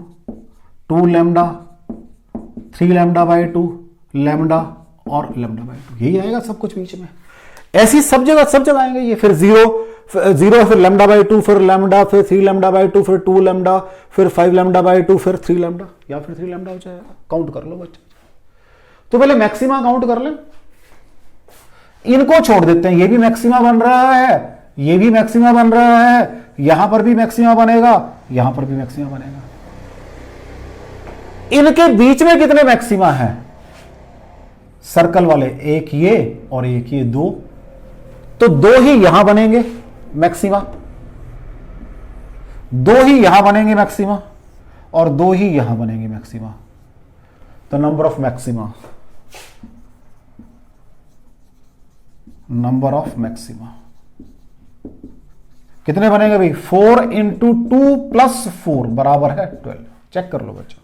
2 lambda, 3 lambda by 2 lambda और लैम्डा बाई 2, यही आएगा सब कुछ बीच में। ऐसी सब जगह आएंगे ये। फिर 0 फिर लैम्डा बाई 2 फिर लैम्डा, फिर 3 लैम्डा बाई 2 फिर 2 लैम्डा, फिर 5 लैम्डा बाई 2 फिर 3 लैम्डा, या फिर 3 लैम्डा हो जाएगा। काउंट कर लो बच्चे। तो पहले मैक्सिमा काउंट कर लें, इनको छोड़ देते हैं। ये भी मैक्सिमा बन रहा है, ये भी मैक्सिमा बन रहा है, यहां पर भी मैक्सिमा बनेगा, यहां पर भी मैक्सिमा बनेगा। इनके बीच में कितने मैक्सिमा हैं सर्कल वाले, एक ये और एक ये, 2। तो 2 ही यहां बनेंगे मैक्सिमा, 2 ही यहां बनेंगे मैक्सिमा और 2 ही यहां बनेंगे मैक्सिमा। तो number of maxima, number of maxima कितने बनेंगे भाई 4 इंटू 2 प्लस 4 बराबर है 12। चेक कर लो बच्चों,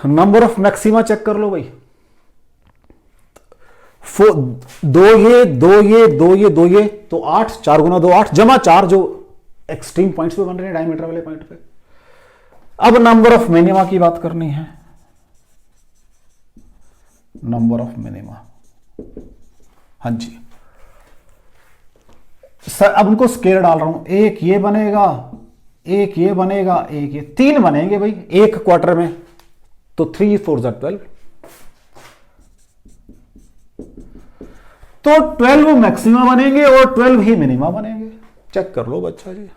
नंबर ऑफ मैक्सिमा चेक कर लो भाई। 2 ये 2 ये 2 ये 2 ये, तो 8, 4 गुना 2 8 जमा 4 जो एक्सट्रीम पॉइंट्स पे बन रहे हैं डायमीटर वाले पॉइंट पे। अब नंबर ऑफ मिनिमा की बात करनी है, नंबर ऑफ मिनिमा। हाँ जी सर, अब उनको स्केल डाल रहा हूं। एक ये बनेगा, एक ये बनेगा, एक ये, 3 बनेंगे भाई एक क्वार्टर में। तो 3 4 12, तो 12 मैक्सिमा बनेंगे और 12 ही मिनिमा बनेंगे। चेक कर लो बच्चा जी।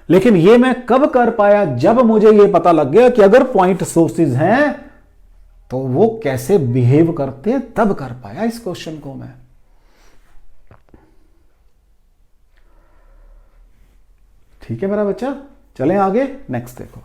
लेकिन ये मैं कब कर पाया, जब मुझे ये पता लग गया कि अगर पॉइंट सोर्सेज हैं तो वो कैसे बिहेव करते हैं, तब कर पाया इस क्वेश्चन को मैं। ठीक है मेरा बच्चा, चलें आगे, नेक्स्ट देखो।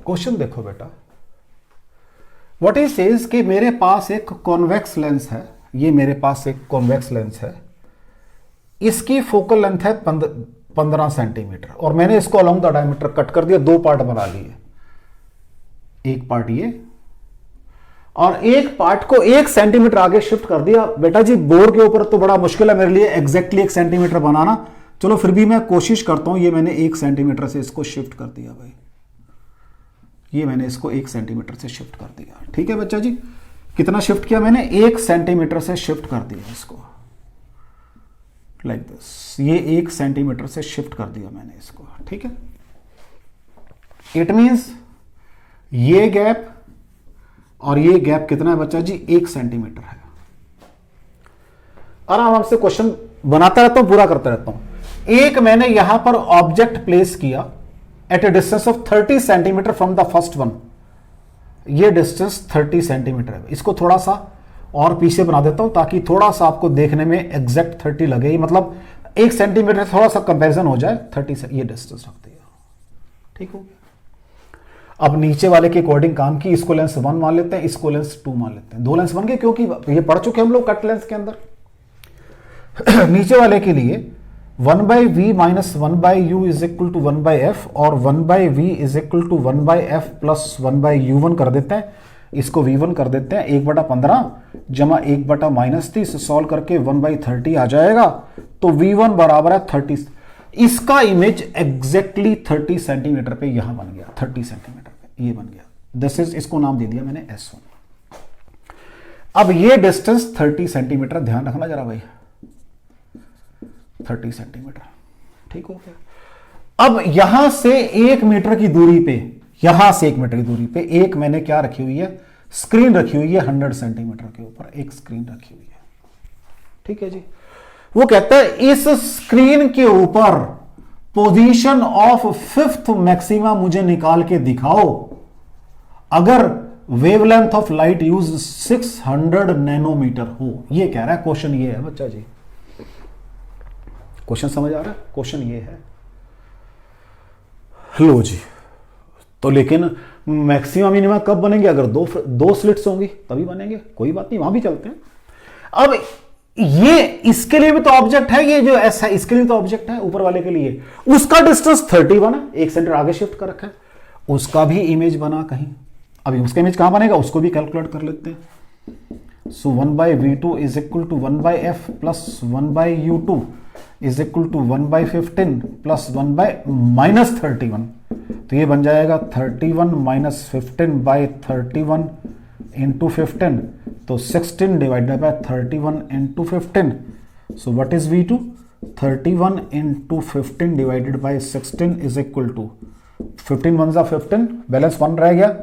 क्वेश्चन देखो बेटा, व्हाट इज सेज कि मेरे पास एक कॉन्वेक्स लेंस है, ये मेरे पास एक कॉन्वेक्स लेंस है, इसकी फोकल लेंथ है 15 सेंटीमीटर और मैंने इसको अलोंग द डायमीटर कट कर दिया, 2 पार्ट बना लिए। एक पार्ट ये, और एक पार्ट को 1 सेंटीमीटर आगे शिफ्ट कर दिया। बेटा जी बोर्ड के ऊपर तो बड़ा मुश्किल है मेरे लिए एग्जैक्टली 1 सेंटीमीटर बनाना, चलो फिर भी मैं कोशिश करता हूं। ये मैंने 1 सेंटीमीटर से इसको शिफ्ट कर दिया भाई, ये मैंने इसको 1 सेंटीमीटर से शिफ्ट कर दिया। ठीक है बच्चा जी, कितना शिफ्ट किया मैंने? 1 सेंटीमीटर से शिफ्ट कर दिया इसको, लाइक दिस। ये 1 सेंटीमीटर से शिफ्ट कर दिया मैंने इसको। ठीक है, इट मींस ये गैप और ये गैप कितना है बच्चा जी? 1 सेंटीमीटर है। आराम से क्वेश्चन बनाता रहता हूं, पूरा करता रहता हूं। एक मैंने यहां पर ऑब्जेक्ट प्लेस किया at a distance of 30 centimetre from the first one. ये डिस्टेंस 30 सेंटीमीटर है। इसको थोड़ा सा और पीछे बना देता हूं ताकि थोड़ा सा आपको देखने में एग्जैक्ट 30 लगे, मतलब 1 सेंटीमीटर थोड़ा सा कंपैरिजन हो जाए। 30 से ये डिस्टेंस रख दिया। ठीक हो गया। अब नीचे वाले के अकॉर्डिंग काम की, इसको लेंस 1 मान लेते हैं, इसको लेंस 2 मान लेते हैं। 2 लेंस बन गए क्योंकि ये पढ़ चुके हम लोग कट लेंस के अंदर। नीचे वाले के लिए 1/v minus 1/u is equal to 1/f और 1/v is equal to 1/f plus 1/u1 कर देते हैं। इसको v1 कर देते हैं। 1/15 जमा 1/-30 सॉल्व करके 1/30 आ जाएगा। तो v1 बराबर है 30। इसका इमेज एग्जैक्टली 30 सेंटीमीटर पे यहां बन गया। 30 सेंटीमीटर पे ये बन गया। दिस इज, इसको नाम दे दिया मैंने S1। अब ये डिस्टेंस 30 सेंटीमीटर, ध्यान रखना जरा भाई, 30 सेंटीमीटर। ठीक हो गया। अब यहां से 1 मीटर की दूरी पे, यहां से 1 मीटर की दूरी पे एक मैंने क्या रखी हुई है? स्क्रीन रखी हुई है 100 सेंटीमीटर के ऊपर एक स्क्रीन रखी हुई है। ठीक है जी। वो कहता है इस स्क्रीन के ऊपर पोजीशन ऑफ 5th मैक्सिमा मुझे निकाल के दिखाओ अगर wavelength of light use 600 nanometre हो। ये कह रहा है, क्वेश्चन ये है बच्चा जी। क्वेश्चन समझ आ रहा है? क्वेश्चन ये है। लो जी, तो लेकिन मैक्सिमम मिनिमम कब बनेंगे? अगर दो स्लिट्स होंगी तभी बनेंगे। कोई बात नहीं, वहां भी चलते हैं। अब ये इसके लिए भी तो ऑब्जेक्ट है, ये जो एस है इसके लिए तो ऑब्जेक्ट है ऊपर वाले के लिए। उसका डिस्टेंस 30 बना, 1 सेंटीमीटर आगे शिफ्ट कर रखा है, उसका भी इमेज बना कहीं। अभी उसका इमेज कहां बनेगा उसको भी कैलकुलेट कर लेते हैं। So 1/v2 is equal to 1/f plus 1/u2 is equal to 1/15 plus 1/-31। तो ये बन जाएगा 31 माइनस 15/31 इंटू 15, तो 16 divided by 31 into 15। So what is v2? 31 into 15 divided by 16 is equal to 15 1 जा 15, बैलेंस 1 रह गया,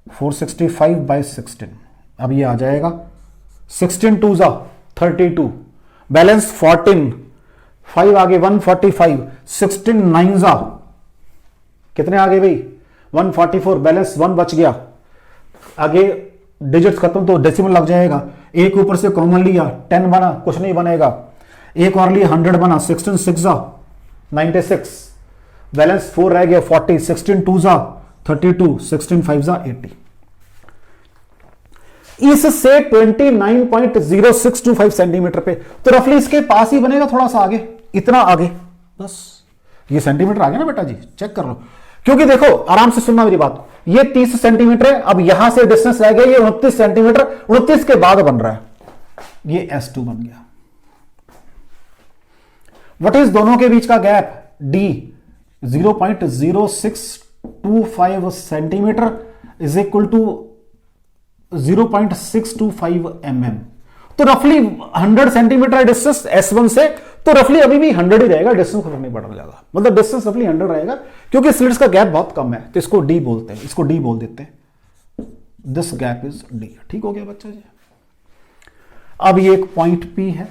465/16। अब ये आ जाएगा 16 2 जा 32, बैलेंस 14, 5 आगे 145, 16 9 जा कितने आ गए भाई? 144, बैलेंस 1 बच गया। आगे डिजिट्स खत्म तो डेसिमल लग जाएगा। एक ऊपर से कॉमन लिया 10 बना, कुछ नहीं बनेगा। एक और लिया 100 बना, 16 6 जा 96, बैलेंस 4 रह गया 40, 16 2 जा 32, 16 5 जा 80। इससे 29.0625 सेंटीमीटर पे, तो रफली इसके पास ही बनेगा, थोड़ा सा आगे, इतना आगे, बस ये सेंटीमीटर आ गया ना बेटा जी, चेक कर लो। क्योंकि देखो आराम से सुनना मेरी बात, ये 30 सेंटीमीटर है। अब यहां से डिस्टेंस रह गया ये 29 सेंटीमीटर, 29 के बाद बन रहा है ये S2 बन गया। व्हाट इज दोनों के बीच का gap? D 0.0625 centimetre is equal to 0.625 mm। तो रफली 100 सेंटीमीटर डिस्टेंस S1 से, तो रफली अभी भी 100 ही रहेगा, डिस्टेंस फर्क नहीं पड़ने लगा, मतलब डिस्टेंस रफली 100 रहेगा क्योंकि स्लिट्स का गैप बहुत कम है। तो इसको D बोलते हैं, इसको D बोल देते हैं। This gap is D। ठीक हो गया बच्चा जी। अब ये एक पॉइंट P है,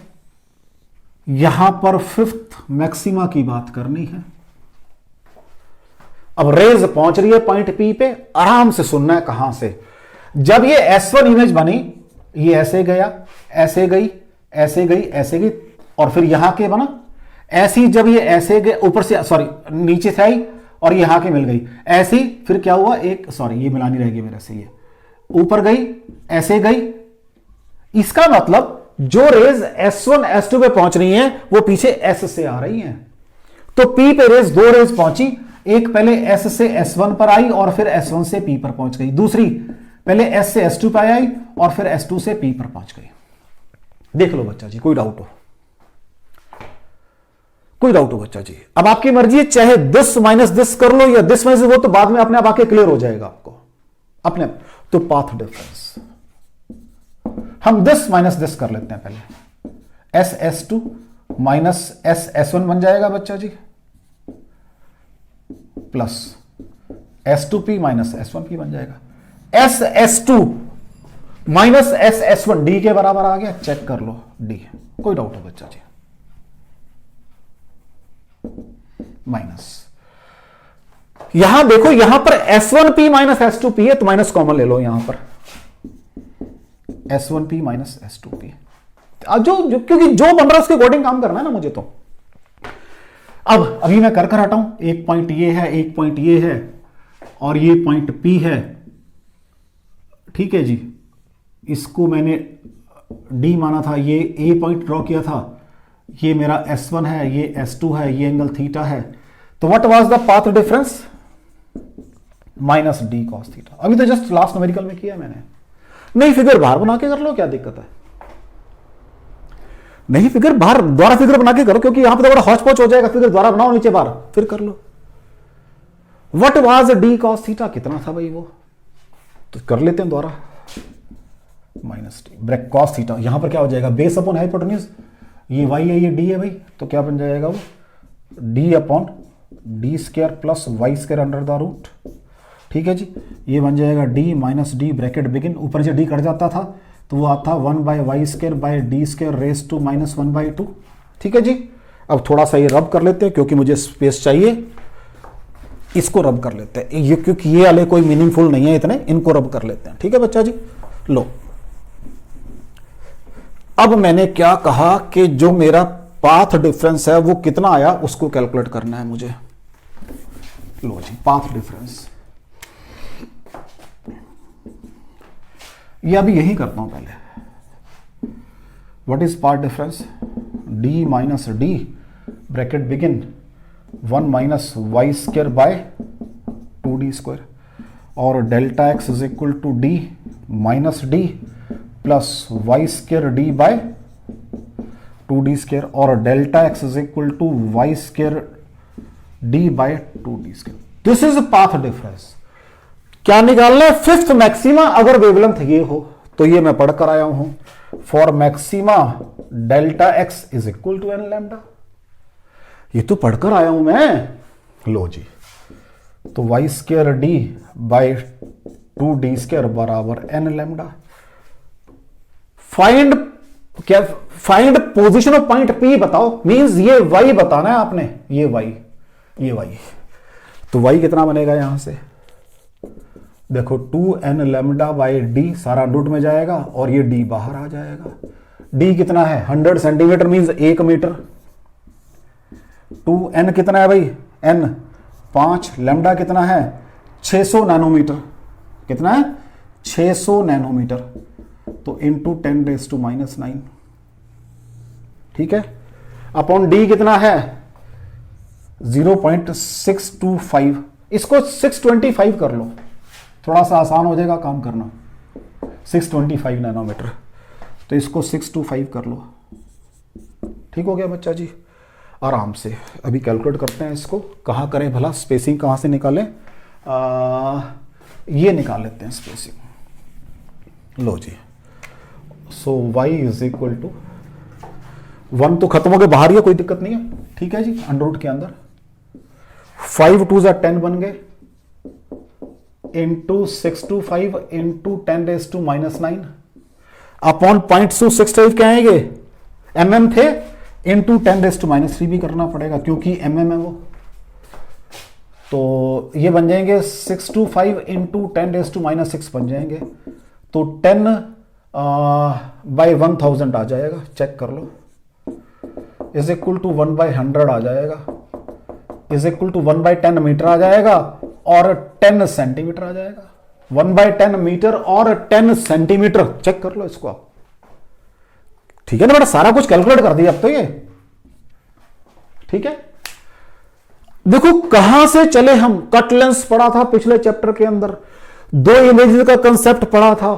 यहां पर 5th मैक्सिमा की बात करनी है। अब रेज पहुंच रही है पॉइंट P पे, आराम से सुनना है कहां से। जब ये S1 इमेज बनी, ये ऐसे गया, ऐसे गई, ऐसे गई, ऐसे गई, और फिर यहां के बना ऐसी। जब ये ऐसे गए ऊपर से, सॉरी नीचे से आई और यहां के मिल गई ऐसी, फिर क्या हुआ, एक सॉरी ये मिलानी रहेगी मेरे से, ये ऊपर गई, ऐसे गई। इसका मतलब जो रेज S1 S2 पे पहुंच रही हैं वो पीछे S से आ रही हैं। तो P पे रेज 2 रेज पहुंची, एक पहले S से S1 पर आई और फिर S1 से P पर पहुंच गई, दूसरी पहले S से S2 पर आई और फिर S2 से P पर पहुंच गई। देख लो बच्चा जी, कोई डाउट हो? कोई डाउट हो बच्चा जी? अब आपकी मर्जी है, चाहे दिस माइनस दिस कर लो या दिस माइनस, वो तो बाद में अपने आप आके क्लियर हो जाएगा आपको अपने आप। तो पाथ डिफरेंस हम दिस माइनस दिस कर लेते हैं पहले, S S2 minus S S1 बन जाएगा बच्चा जी, प्लस S2P माइनस S1P बन जाएगा। S S2 minus S S1 D के बराबर आ गया, चेक कर लो D। कोई डाउट हो बच्चा जी? माइनस यहां देखो, यहां पर S1P माइनस S2P है, तो माइनस कॉमन ले लो यहां पर, S1P माइनस S2P। जो क्योंकि जो बन रहा है उसके अकॉर्डिंग काम करना है ना मुझे। तो अब अभी मैं कर हटाऊं, एक पॉइंट ये है, एक पॉइंट ये है और ये पॉइंट P है, ठीक है जी। इसको मैंने D माना था, ये A पॉइंट ड्रॉ किया था, ये मेरा S1 है, ये S2 है, ये एंगल थीटा है। तो what was the path difference? Minus D cos theta. अभी तो जस्ट लास्ट न्यूमेरिकल में किया मैंने। नहीं फिगर बाहर बना के कर लो, क्या दिक्कत है? नहीं फिगर बाहर द्वारा फिगर बना के करो, क्योंकि यहां पे तो बड़ा हौच पौच हो जाएगा। फिगर द्वारा बनाओ नीचे बाहर, फिर कर लो। What was D cos theta? कितना था भाई वो? तो कर लेते हैं द्वारा, minus D break cos theta. यहां पर क्या हो जाएगा? बेस अपॉन हाइपोटेन्यूज, ये y है ये d है भाई, तो क्या बन जाएगा वो? d upon D square plus Y square under the root, ठीक है जी। ये बन जाएगा d minus D bracket begin, ऊपर से d कट जाता था तो वो आता 1 by Y square by D square raise to minus 1/2, ठीक है जी। अब थोड़ा सा ये रब कर लेते हैं क्योंकि मुझे स्पेस चाहिए, इसको रब कर लेते हैं ये, क्योंकि ये वाले कोई मीनिंगफुल नहीं है इतने, इनको रब कर लेते हैं, ठीक है बच्चा जी। लो अब मैंने क्या कहा कि जो मेरा पाथ डिफरेंस है वो कितना आया उसको कैलकुलेट करना है मुझे। लो जी पाथ डिफरेंस, ये अभी यही करता हूं पहले। What is path difference? d minus D bracket begin 1 minus Y square by 2d square और delta x is equal to d minus D plus Y square D by 2d square और delta x is equal to Y square D by 2d square. This is path difference. क्या निकालना है? Fifth maxima अगर wavelength ये हो, तो ये मैं पढ़ कर आया हूं। For maxima delta x is equal to N lambda, ये तो पढ़कर आया हूं मैं। लो जी, तो Y square D by 2d square बराबर एन लैम्डा। फाइंड क्या? Find position of point P बताओ, मींस ये y बताना है आपने, ये y। तो y कितना बनेगा यहां से? देखो 2n लैम्डा बाई डी, सारा रूट में जाएगा और ये d बाहर आ जाएगा। d कितना है? 100 सेंटीमीटर मींस 1 मीटर। 2n कितना है भाई? n 5, लैम्डा कितना है? 600 नैनोमीटर। कितना है? 600 नैनोमीटर। तो इंटू 10⁻⁻⁹, ठीक है। अपॉन d कितना है? 0.625, इसको 625 कर लो, थोड़ा सा आसान हो जाएगा काम करना। 625 नैनोमीटर, तो इसको 625 कर लो, ठीक हो गया बच्चा जी। आराम से अभी कैलकुलेट करते हैं इसको। कहाँ करें भला? स्पेसिंग कहाँ से निकालें? ये निकाल लेते हैं स्पेसिंग। लो जी, so y is equal to 1 तो खत्म हो गए, बाहर ही कोई दिक्कत नहीं है, ठीक है जी। अंडर रूट के अंदर 5 2 10 बन गए, इंटू 625 इंटू 10⁻⁹ अपॉन 0.265 क्या आएंगे? mm थे, इंटू 10⁻³ भी करना पड़ेगा क्योंकि mm है वो। तो ये बन जाएंगे 625 इंटू 10⁻⁶ बन जाएंगे, तो 10/1000 आ जाएगा, चेक कर लो। इज इक्वल टू 1/100 आ जाएगा, इज इक्वल टू 1/10 मीटर आ जाएगा और 10 सेंटीमीटर आ जाएगा। 1/10 मीटर और 10 सेंटीमीटर, चेक कर लो इसको आप, ठीक है ना बेटा। सारा कुछ कैलकुलेट कर दिया अब तो ये, ठीक है। देखो कहां से चले हम, कट लेंस पढ़ा था पिछले चैप्टर के अंदर, दो इमेजेस का कंसेप्ट पढ़ा था,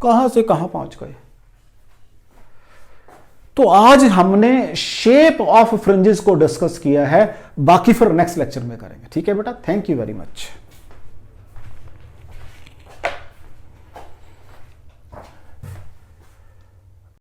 कहां से कहां पहुंच गए। तो आज हमने शेप ऑफ फ्रिंजेस को डिस्कस किया है, बाकी फिर नेक्स्ट लेक्चर में करेंगे। ठीक है बेटा, थैंक यू वेरी मच।